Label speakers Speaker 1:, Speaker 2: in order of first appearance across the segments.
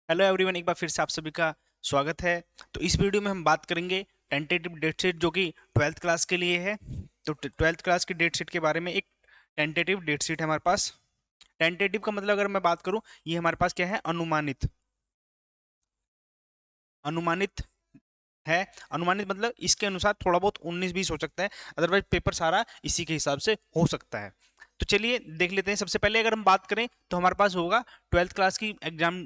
Speaker 1: Hello everyone, एक बार फिर से आप सभी का स्वागत है। तो इस वीडियो में हम बात करेंगे टेंटेटिव डेट शीट जो कि ट्वेल्थ क्लास के लिए है। तो ट्वेल्थ क्लास की डेट शीट के बारे में एक टेंटेटिव डेट शीट है हमारे पास। टेंटेटिव का मतलब अगर मैं बात करूं, ये हमारे पास क्या है, अनुमानित। अनुमानित है। अनुमानित मतलब इसके अनुसार थोड़ा बहुत 19-20 हो सकता है, अदरवाइज पेपर सारा इसी के हिसाब से हो सकता है। तो चलिए देख लेते हैं। सबसे पहले अगर हम बात करें तो हमारे पास होगा ट्वेल्थ क्लास की एग्जाम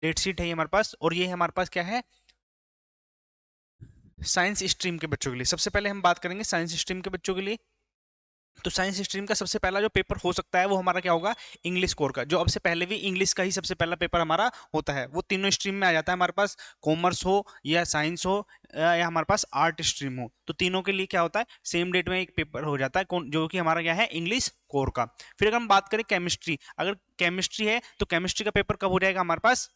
Speaker 1: डेट शीट है ये हमारे पास, और ये हमारे पास क्या है, साइंस स्ट्रीम के बच्चों के लिए। सबसे पहले हम बात करेंगे साइंस स्ट्रीम के बच्चों के लिए। तो साइंस स्ट्रीम का सबसे पहला जो पेपर हो सकता है वो हमारा क्या होगा, इंग्लिश कोर का। जो अब से पहले भी इंग्लिश का ही सबसे पहला पेपर हमारा होता है, वो तीनों स्ट्रीम में आ जाता है हमारे पास। कॉमर्स हो या साइंस हो या हमारे पास आर्ट स्ट्रीम हो, तो तीनों के लिए क्या होता है, सेम डेट में एक पेपर हो जाता है, जो कि हमारा क्या है, इंग्लिश कोर का। फिर अगर हम बात करें केमिस्ट्री, अगर केमिस्ट्री है तो केमिस्ट्री का पेपर कब हो जाएगा हमारे पास,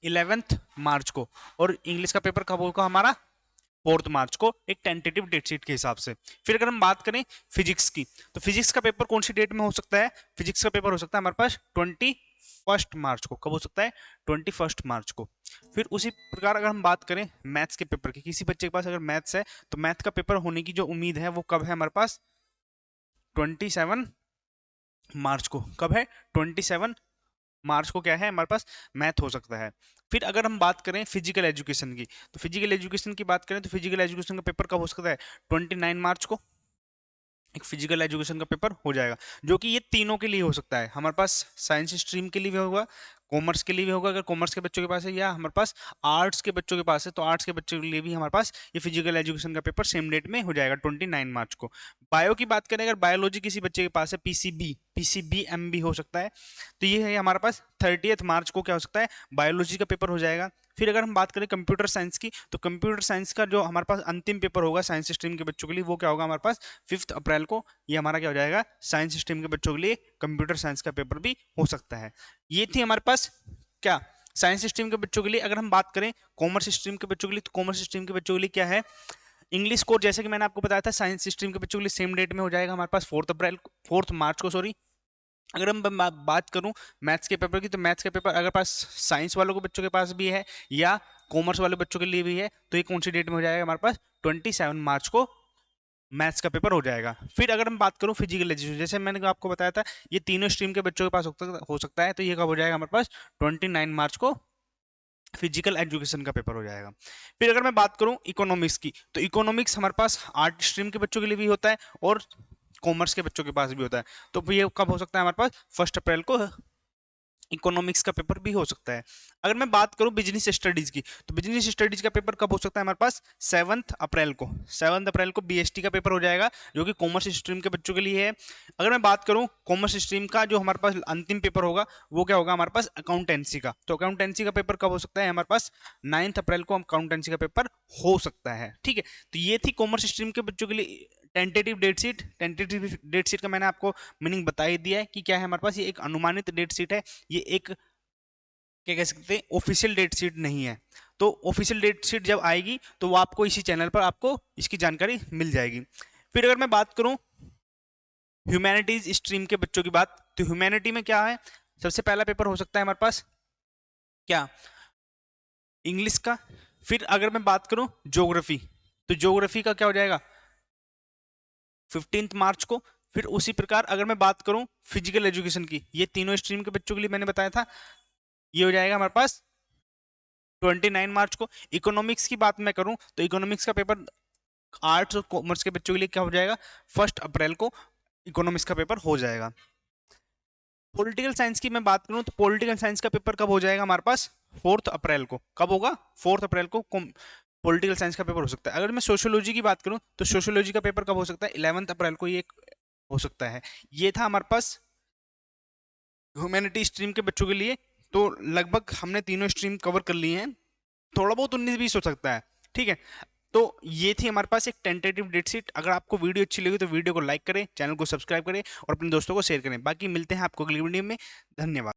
Speaker 1: 11 मार्च को। और इंग्लिश का पेपर कब होगा हमारा, 4 मार्च को, एक टेंटेटिव डेट शीट के हिसाब से। फिर अगर हम बात करें फिजिक्स की, तो फिजिक्स का पेपर कौन सी डेट में हो सकता है, फिजिक्स का पेपर हो सकता है हमारे पास 21 मार्च को। कब हो सकता है, 21 मार्च को। फिर उसी प्रकार अगर हम बात करें मैथ्स के पेपर की, किसी बच्चे के पास अगर मैथ्स है तो मैथ का पेपर होने की जो उम्मीद है वो कब है हमारे पास, 27 मार्च को। कब है, 27 मार्च को क्या है हमारे पास, मैथ हो सकता है। फिर अगर हम बात करें फिजिकल एजुकेशन की, तो फिजिकल एजुकेशन की बात करें तो फिजिकल एजुकेशन का पेपर कब हो सकता है, 29 मार्च को। एक फिजिकल एजुकेशन का पेपर हो जाएगा, जो कि ये तीनों के लिए हो सकता है। हमारे पास साइंस स्ट्रीम के लिए भी होगा, कॉमर्स के लिए भी होगा अगर कॉमर्स के बच्चों के पास है, या हमारे पास आर्ट्स के बच्चों के पास है तो आर्ट्स के बच्चों के लिए भी हमारे पास ये फिजिकल एजुकेशन का पेपर सेम डेट में हो जाएगा, 29 मार्च को। बायो की बात करें, अगर बायोलॉजी किसी बच्चे के पास है, पीसीबी पीसीबी एम भी हो सकता है, तो ये है हमारे पास 30 मार्च को क्या हो सकता है, बायोलॉजी का पेपर हो जाएगा। फिर अगर हम बात करें कंप्यूटर साइंस की, तो कंप्यूटर साइंस का जो हमारे पास अंतिम पेपर होगा साइंस स्ट्रीम के बच्चों के लिए, वो क्या होगा हमारे पास, 5 अप्रैल को। ये हमारा क्या हो जाएगा, साइंस स्ट्रीम के बच्चों के लिए कंप्यूटर साइंस का पेपर भी हो सकता है। ये थी हमारे पास क्या, साइंस स्ट्रीम के बच्चों के लिए। अगर हम बात करें कॉमर्स स्ट्रीम के बच्चों के लिए, तो कॉमर्स स्ट्रीम के बच्चों के लिए क्या है, इंग्लिश कोर्स, जैसे कि मैंने आपको बताया था, साइंस स्ट्रीम के बच्चों के लिए सेम डेट में हो जाएगा हमारे पास, 4 मार्च को, सॉरी। अगर हम बात करूं मैथ्स के पेपर की, तो मैथ्स के पेपर अगर पास साइंस वालों के बच्चों के पास भी है या कॉमर्स वाले बच्चों के लिए भी है, तो ये कौन सी डेट में हो जाएगा हमारे पास, 27 मार्च को मैथ्स का पेपर हो जाएगा। फिर अगर हम बात करूं फिजिकल एजुकेशन, जैसे मैंने आपको बताया था ये तीनों स्ट्रीम के बच्चों के पास हो सकता है, तो ये कब हो जाएगा हमारे पास, 29 मार्च को फिजिकल एजुकेशन का पेपर हो जाएगा। फिर अगर मैं बात करूं इकोनॉमिक्स की, तो इकोनॉमिक्स हमारे पास आर्ट स्ट्रीम के बच्चों के लिए भी होता है और कॉमर्स के बच्चों के पास भी होता है। तो ये कब हो सकता है हमारे पास, 1 अप्रैल को इकोनॉमिक्स का पेपर भी हो सकता है। अगर मैं बात करूं बिजनेस स्टडीज की, तो बिजनेस स्टडीज का पेपर कब हो सकता है हमारे पास, 7 अप्रैल को। 7 अप्रैल को बीएसटी का पेपर हो जाएगा, जो कि कॉमर्स स्ट्रीम के बच्चों के लिए है। अगर मैं बात करूं कॉमर्स स्ट्रीम का जो हमारे पास अंतिम पेपर होगा, वो क्या होगा हमारे पास, अकाउंटेंसी का। तो अकाउंटेंसी का पेपर कब हो सकता है हमारे पास, 9 अप्रैल को अकाउंटेंसी का पेपर हो सकता है। ठीक है, तो ये थी कॉमर्स स्ट्रीम के बच्चों के लिए tentative date sheet. Tentative date sheet का मैंने आपको मीनिंग बता ही दिया है कि क्या है हमारे पास, ये एक अनुमानित डेट शीट है। ये एक, क्या कह सकते हैं, ऑफिशियल डेट शीट नहीं है। तो ऑफिशियल डेट शीट जब आएगी तो वो आपको इसी चैनल पर आपको इसकी जानकारी मिल जाएगी। फिर अगर मैं बात करूं ह्यूमैनिटीज स्ट्रीम के बच्चों की बात, तो ह्यूमैनिटी में क्या है, सबसे पहला पेपर हो सकता है हमारे पास क्या, इंग्लिश का। फिर अगर मैं बात करूं ज्योग्राफी, तो ज्योग्राफी का क्या हो जाएगा, 15 मार्च को। फिर उसी प्रकार अगर मैं बात करूं फिजिकल एजुकेशन की, ये तीनों स्ट्रीम के बच्चों के लिए मैंने बताया था, ये हो जाएगा हमारे पास 29 मार्च को। इकोनॉमिक्स की बात मैं करूं तो इकोनॉमिक्स का पेपर आर्ट्स और कॉमर्स के बच्चों के लिए क्या हो जाएगा, 1 अप्रैल को इकोनॉमिक्स का पेपर हो जाएगा। पॉलिटिकल साइंस की मैं बात करूं तो पॉलिटिकल साइंस का पेपर कब हो जाएगा हमारे पास, 4 अप्रैल को। कब होगा, 4 अप्रैल को पॉलिटिकल साइंस का पेपर हो सकता है। अगर मैं सोशियोलॉजी की बात करूं तो सोशियोलॉजी का पेपर कब हो सकता है, 11 अप्रैल को ये हो सकता है। ये था हमारे पास ह्यूमैनिटी स्ट्रीम के बच्चों के लिए। तो लगभग हमने तीनों स्ट्रीम कवर कर लिए हैं, थोड़ा बहुत 19-20 हो सकता है। ठीक है, तो ये थी हमारे पास एक टेंटेटिव डेट शीट। अगर आपको वीडियो अच्छी लगी तो वीडियो को लाइक करें, चैनल को सब्सक्राइब करें और अपने दोस्तों को शेयर करें। बाकी मिलते हैं आपको अगली वीडियो में। धन्यवाद।